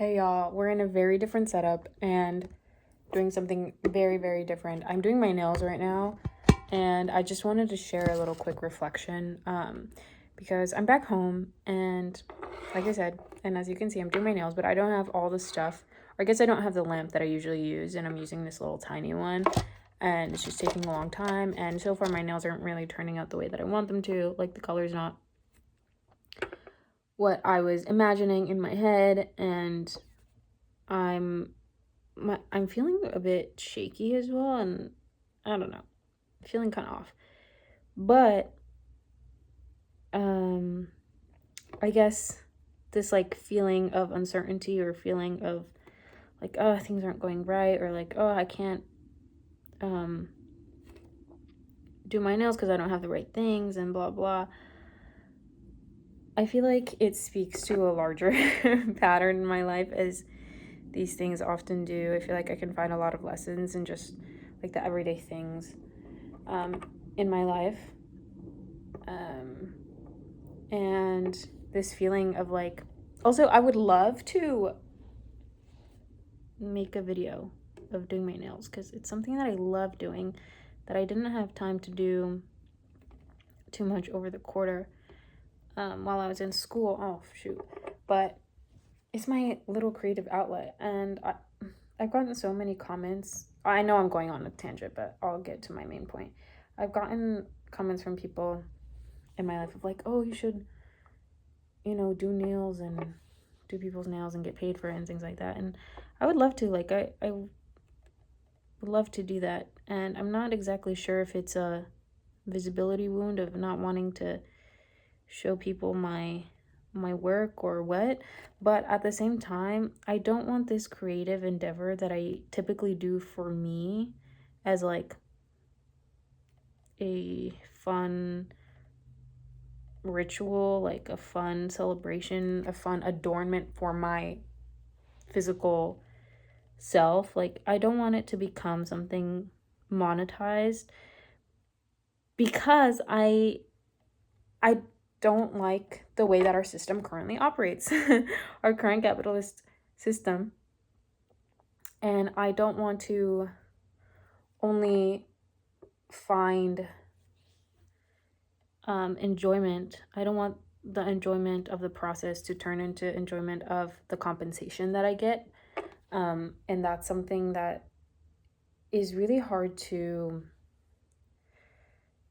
Hey y'all, we're in a very different setup and doing something very, very different. I'm doing my nails right now, and I just wanted to share a little quick reflection because I'm back home, and like I said, and as you can see, I'm doing my nails, but I don't have all the stuff, or I guess I don't have the lamp that I usually use, and I'm using this little tiny one, and it's just taking a long time, and so far my nails aren't really turning out the way that I want them to. Like, the color's not what I was imagining in my head, and I'm I'm feeling a bit shaky as well, and I don't know, feeling kind of off. But um I guess this like feeling of uncertainty or feeling of like, oh, things aren't going right, or like, oh, I can't um do my nails because I don't have the right things and blah blah. I feel like it speaks to a larger pattern in my life, as these things often do. I feel like I can find a lot of lessons in just like the everyday things in my life. And this feeling of like, also, I would love to make a video of doing my nails because it's something that I love doing that I didn't have time to do too much over the quarter while I was in school. Oh, shoot. But it's my little creative outlet, and I've gotten so many comments. I know I'm going on a tangent, but I'll get to my main point. I've gotten comments from people in my life of like, oh, you should, do nails and do people's nails and get paid for it and things like that. And I would love to, like, I would love to do that. And I'm not exactly sure if it's a visibility wound of not wanting to show people my work or what, but at the same time, I don't want this creative endeavor that I typically do for me as like a fun ritual, like a fun celebration, a fun adornment for my physical self. Like, I don't want it to become something monetized, because I don't like the way that our system currently operates, our current capitalist system. And I don't want to only find enjoyment. I don't want the enjoyment of the process to turn into enjoyment of the compensation that I get. And that's something that is really hard to,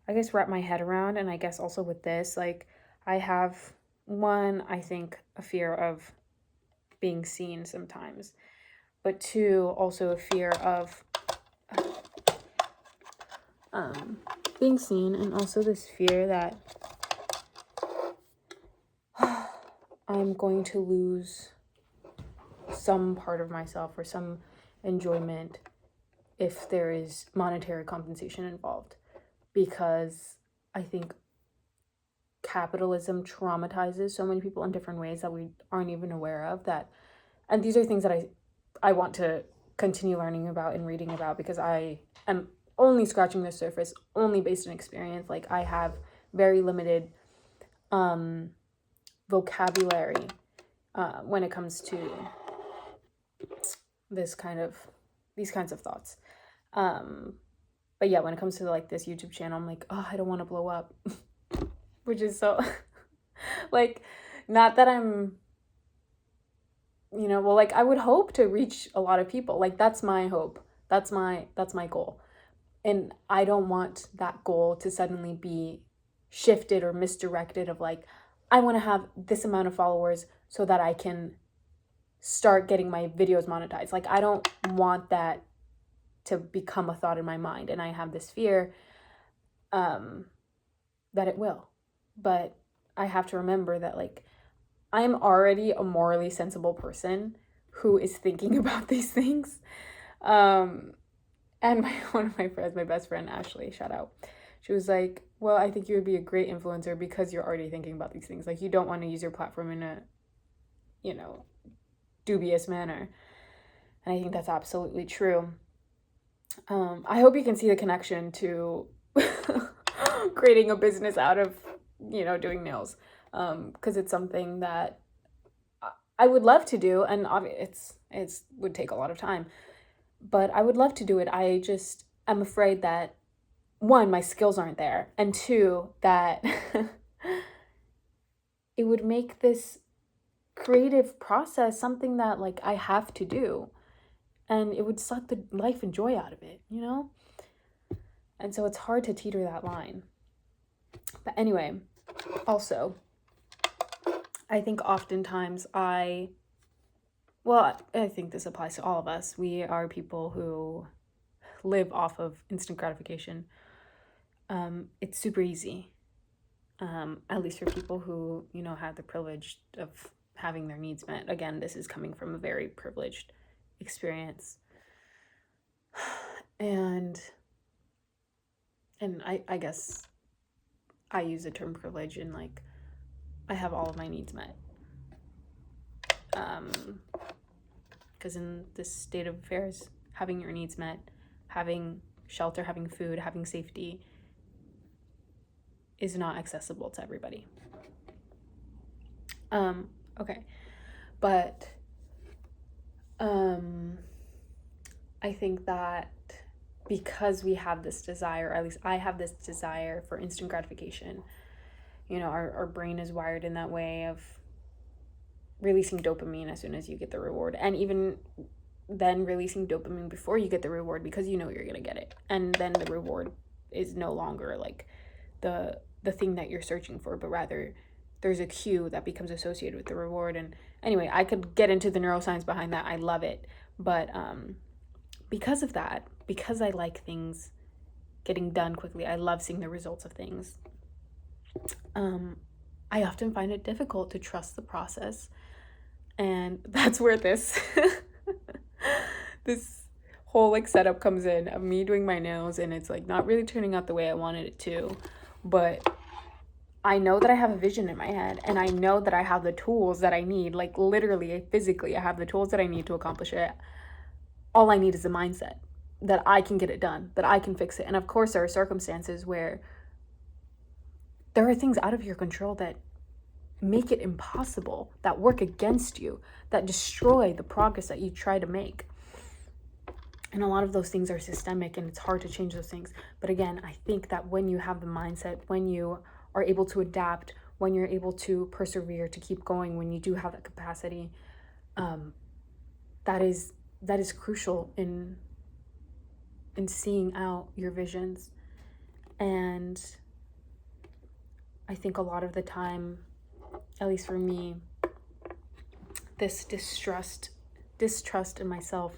I guess, wrap my head around. And I guess also with this, like, I have one, I think, a fear of being seen sometimes, but two, also a fear of being seen, and also this fear that I'm going to lose some part of myself or some enjoyment if there is monetary compensation involved, because I think capitalism traumatizes so many people in different ways that we aren't even aware of. That, and these are things that I want to continue learning about and reading about, because I am only scratching the surface, only based on experience. Like, I have very limited vocabulary when it comes to these kinds of thoughts. But yeah, when it comes to like this YouTube channel, I'm like, oh, I don't want to blow up, which is so like, not that I'm, well, like, I would hope to reach a lot of people. Like, that's my hope. That's my goal. And I don't want that goal to suddenly be shifted or misdirected of like, I want to have this amount of followers so that I can start getting my videos monetized. Like, I don't want that to become a thought in my mind. And I have this fear that it will. But I have to remember that, like, I'm already a morally sensible person who is thinking about these things. And one of my friends, my best friend, Ashley, shout out, she was like, well, I think you would be a great influencer because you're already thinking about these things. Like, you don't want to use your platform in a, dubious manner. And I think that's absolutely true. I hope you can see the connection to creating a business out of, doing nails. Because it's something that I would love to do, and it's would take a lot of time, but I would love to do it. I just am afraid that, one, my skills aren't there, and two, that it would make this creative process something that like I have to do, and it would suck the life and joy out of it, you know? And so it's hard to teeter that line. But anyway, also, I think oftentimes I think this applies to all of us. We are people who live off of instant gratification. It's super easy, at least for people who, you know, have the privilege of having their needs met. Again, this is coming from a very privileged experience. And I guess I use the term privilege in like, I have all of my needs met. Because in this state of affairs, having your needs met, having shelter, having food, having safety is not accessible to everybody. Okay. But I think that because we have this desire, or at least I have this desire for instant gratification, you know, our brain is wired in that way of releasing dopamine as soon as you get the reward, and even then releasing dopamine before you get the reward, because you know you're gonna get it, and then the reward is no longer like the thing that you're searching for, but rather there's a cue that becomes associated with the reward. And anyway, I could get into the neuroscience behind that. I love it. But because of that, because I like things getting done quickly, I love seeing the results of things, I often find it difficult to trust the process. And that's where this this whole like setup comes in, of me doing my nails, and it's like not really turning out the way I wanted it to. But I know that I have a vision in my head, and I know that I have the tools that I need, like literally, physically, I have the tools that I need to accomplish it. All I need is a mindset that I can get it done, that I can fix it. And of course, there are circumstances where there are things out of your control that make it impossible, that work against you, that destroy the progress that you try to make. And a lot of those things are systemic, and it's hard to change those things. But again, I think that when you have the mindset, when you are able to adapt, when you're able to persevere, to keep going, when you do have that capacity, that is crucial in seeing out your visions. And I think a lot of the time, at least for me, this distrust in myself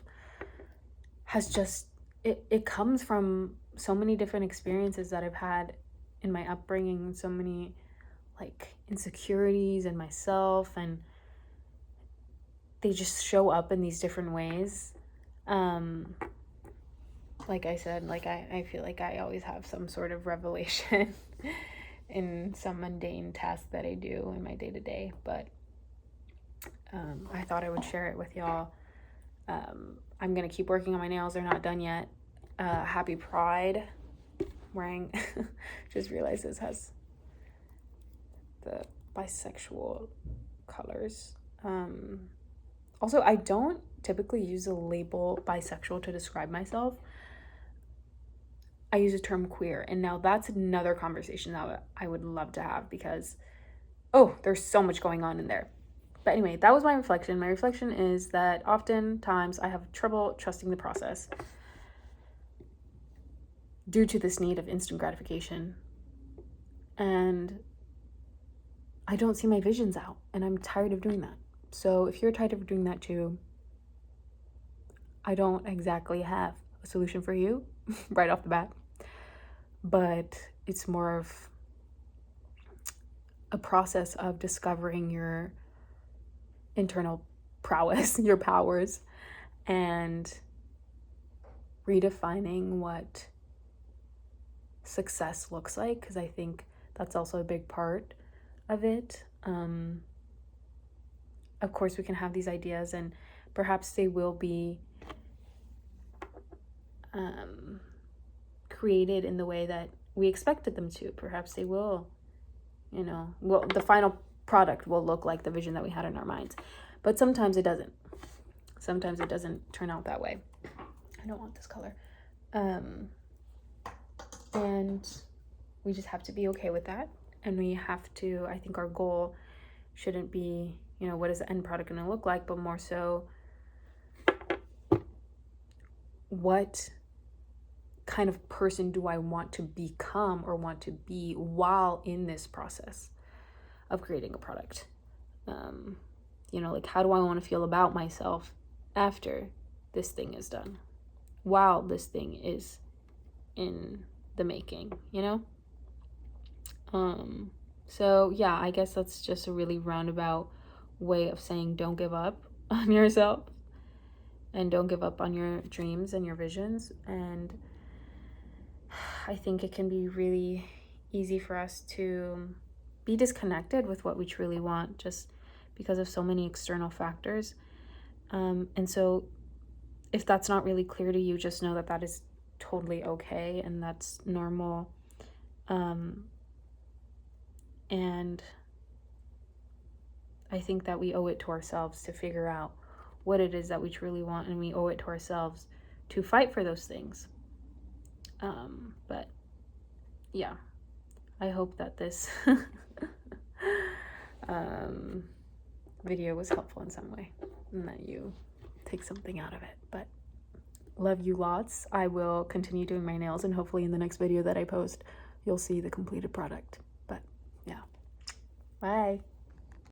has just, it comes from so many different experiences that I've had in my upbringing, so many like insecurities in myself, and they just show up in these different ways. Like I said, like I feel like I always have some sort of revelation in some mundane task that I do in my day-to-day, but I thought I would share it with y'all. I'm gonna keep working on my nails. They're not done yet. Happy Pride. Wearing just realized this has the bisexual colors. Also, I don't typically use the label bisexual to describe myself. I use the term queer, and now that's another conversation that I would love to have, because there's so much going on in there. But anyway, that was my reflection. My reflection is that oftentimes I have trouble trusting the process due to this need of instant gratification. And I don't see my visions out, and I'm tired of doing that. So if you're tired of doing that too, I don't exactly have a solution for you right off the bat, but it's more of a process of discovering your internal prowess, your powers, and redefining what success looks like, because I think that's also a big part of it. Of course, we can have these ideas, and perhaps they will be created in the way that we expected them to. Perhaps they will, the final product will look like the vision that we had in our minds. But sometimes it doesn't. Sometimes it doesn't turn out that way. I don't want this color. And we just have to be okay with that. And we have to, I think our goal shouldn't be, you know, what is the end product going to look like, but more so, what kind of person do I want to become or want to be while in this process of creating a product? You know, like, how do I want to feel about myself after this thing is done, while this thing is in the making, you know? So yeah, I guess that's just a really roundabout way of saying don't give up on yourself and don't give up on your dreams and your visions. And I think it can be really easy for us to be disconnected with what we truly want just because of so many external factors. And so if that's not really clear to you, just know that that is totally okay and that's normal. And I think that we owe it to ourselves to figure out what it is that we truly want, and we owe it to ourselves to fight for those things. But yeah, I hope that this video was helpful in some way and that you take something out of it. But love you lots. I will continue doing my nails, and hopefully in the next video that I post, you'll see the completed product. But yeah, bye.